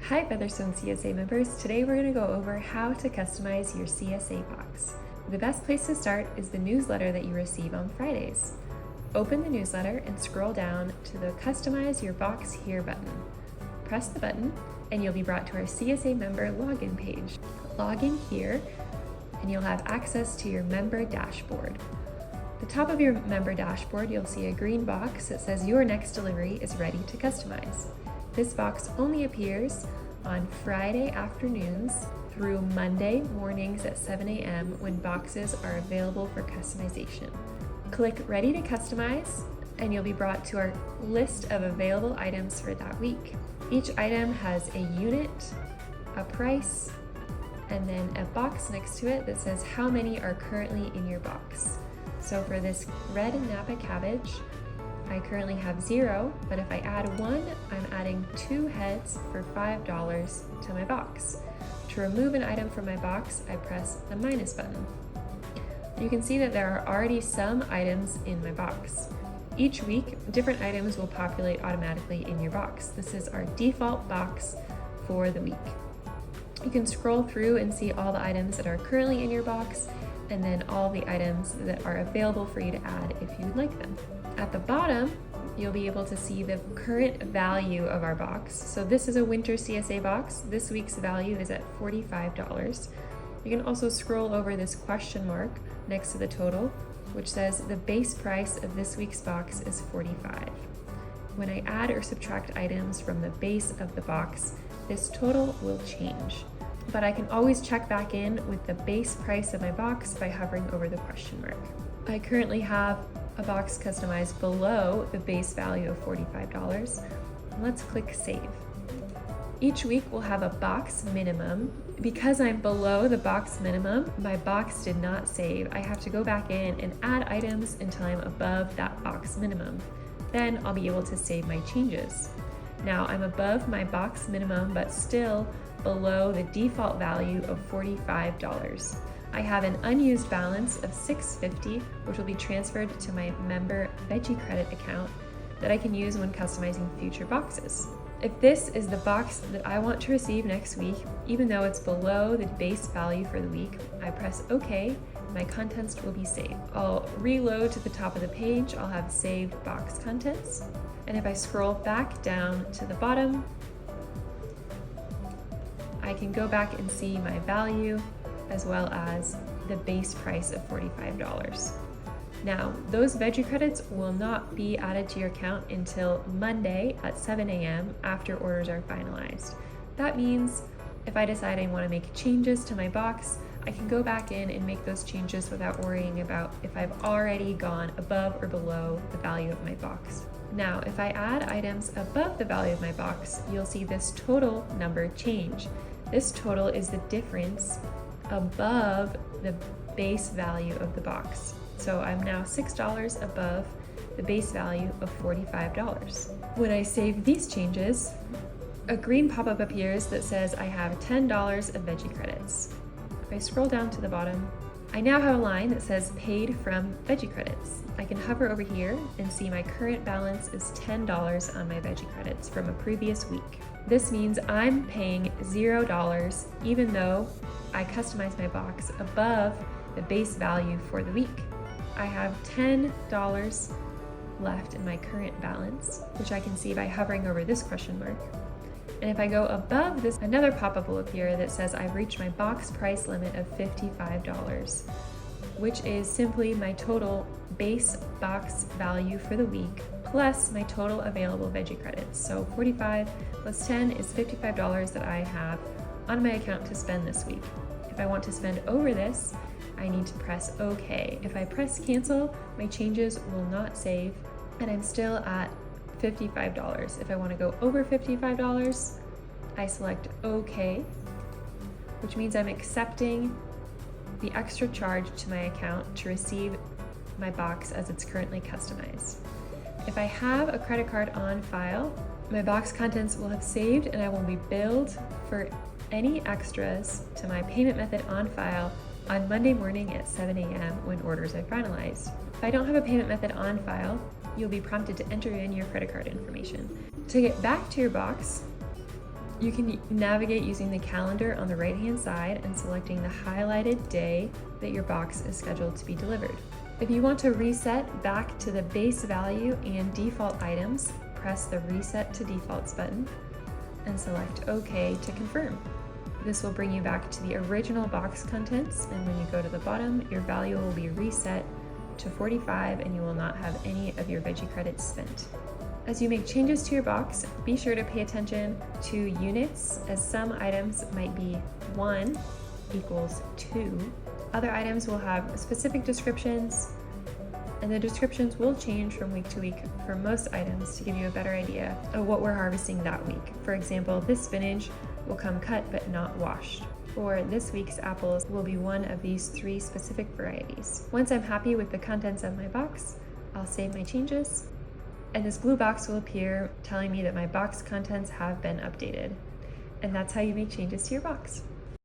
Hi Featherstone CSA members, today we're going to go over how to customize your CSA box. The best place to start is the newsletter that you receive on Fridays. Open the newsletter and scroll down to the Customize Your Box Here button. Press the button and you'll be brought to our CSA member login page. Log in here and you'll have access to your member dashboard. At the top of your member dashboard, you'll see a green box that says your next delivery is ready to customize. This box only appears on Friday afternoons through Monday mornings at 7 a.m. when boxes are available for customization. Click Ready to Customize and you'll be brought to our list of available items for that week. Each item has a unit, a price, and then a box next to it that says how many are currently in your box. So for this red Napa cabbage, I currently have 0, but if I add 1, I'm adding 2 heads for $5 to my box. To remove an item from my box, I press the minus button. You can see that there are already some items in my box. Each week, different items will populate automatically in your box. This is our default box for the week. You can scroll through and see all the items that are currently in your box, and then all the items that are available for you to add if you would like them. At the bottom, you'll be able to see the current value of our box. So this is a winter CSA box. This week's value is at $45. You can also scroll over this question mark next to the total, which says the base price of this week's box is $45. When I add or subtract items from the base of the box, this total will change. But I can always check back in with the base price of my box by hovering over the question mark. I currently have a box customized below the base value of $45. Let's click Save. Each week we'll have a box minimum. Because I'm below the box minimum, my box did not save. I have to go back in and add items until I'm above that box minimum. Then I'll be able to save my changes. Now I'm above my box minimum, but still below the default value of $45. I have an unused balance of $6.50, which will be transferred to my member Veggie Credit account that I can use when customizing future boxes. If this is the box that I want to receive next week, even though it's below the base value for the week, I press OK, my contents will be saved. I'll reload to the top of the page, I'll have saved box contents, and if I scroll back down to the bottom, I can go back and see my value as well as the base price of $45. Now, those veggie credits will not be added to your account until Monday at 7 a.m. after orders are finalized. That means if I decide I want to make changes to my box, I can go back in and make those changes without worrying about if I've already gone above or below the value of my box. Now, if I add items above the value of my box, you'll see this total number change. This total is the difference above the base value of the box. So I'm now $6 above the base value of $45. When I save these changes, a green pop-up appears that says I have $10 of veggie credits. If I scroll down to the bottom, I now have a line that says paid from veggie credits. I can hover over here and see my current balance is $10 on my veggie credits from a previous week. This means I'm paying $0 even though I customize my box above the base value for the week. I have $10 left in my current balance, which I can see by hovering over this question mark. And if I go above this, another pop-up will appear that says I've reached my box price limit of $55, which is simply my total base box value for the week plus my total available veggie credits. So 45 plus 10 is $55 that I have on my account to spend this week. If I want to spend over this, I need to press OK. If I press cancel, my changes will not save and I'm still at $55. If I want to go over $55, I select OK, which means I'm accepting the extra charge to my account to receive my box as it's currently customized. If I have a credit card on file, my box contents will have saved and I will be billed for any extras to my payment method on file on Monday morning at 7 a.m. when orders are finalized. If I don't have a payment method on file, you'll be prompted to enter in your credit card information. To get back to your box, You can navigate using the calendar on the right-hand side and selecting the highlighted day that your box is scheduled to be delivered. If you want to reset back to the base value and default items, press the Reset to Defaults button and select OK to confirm. This will bring you back to the original box contents, and when you go to the bottom, your value will be reset to 45 and you will not have any of your veggie credits spent. As you make changes to your box, be sure to pay attention to units, as some items might be 1 equals 2. Other items will have specific descriptions, and the descriptions will change from week to week for most items to give you a better idea of what we're harvesting that week. For example, this spinach will come cut but not washed. Or this week's apples will be one of these 3 specific varieties. Once I'm happy with the contents of my box, I'll save my changes, and this blue box will appear telling me that my box contents have been updated. And that's how you make changes to your box.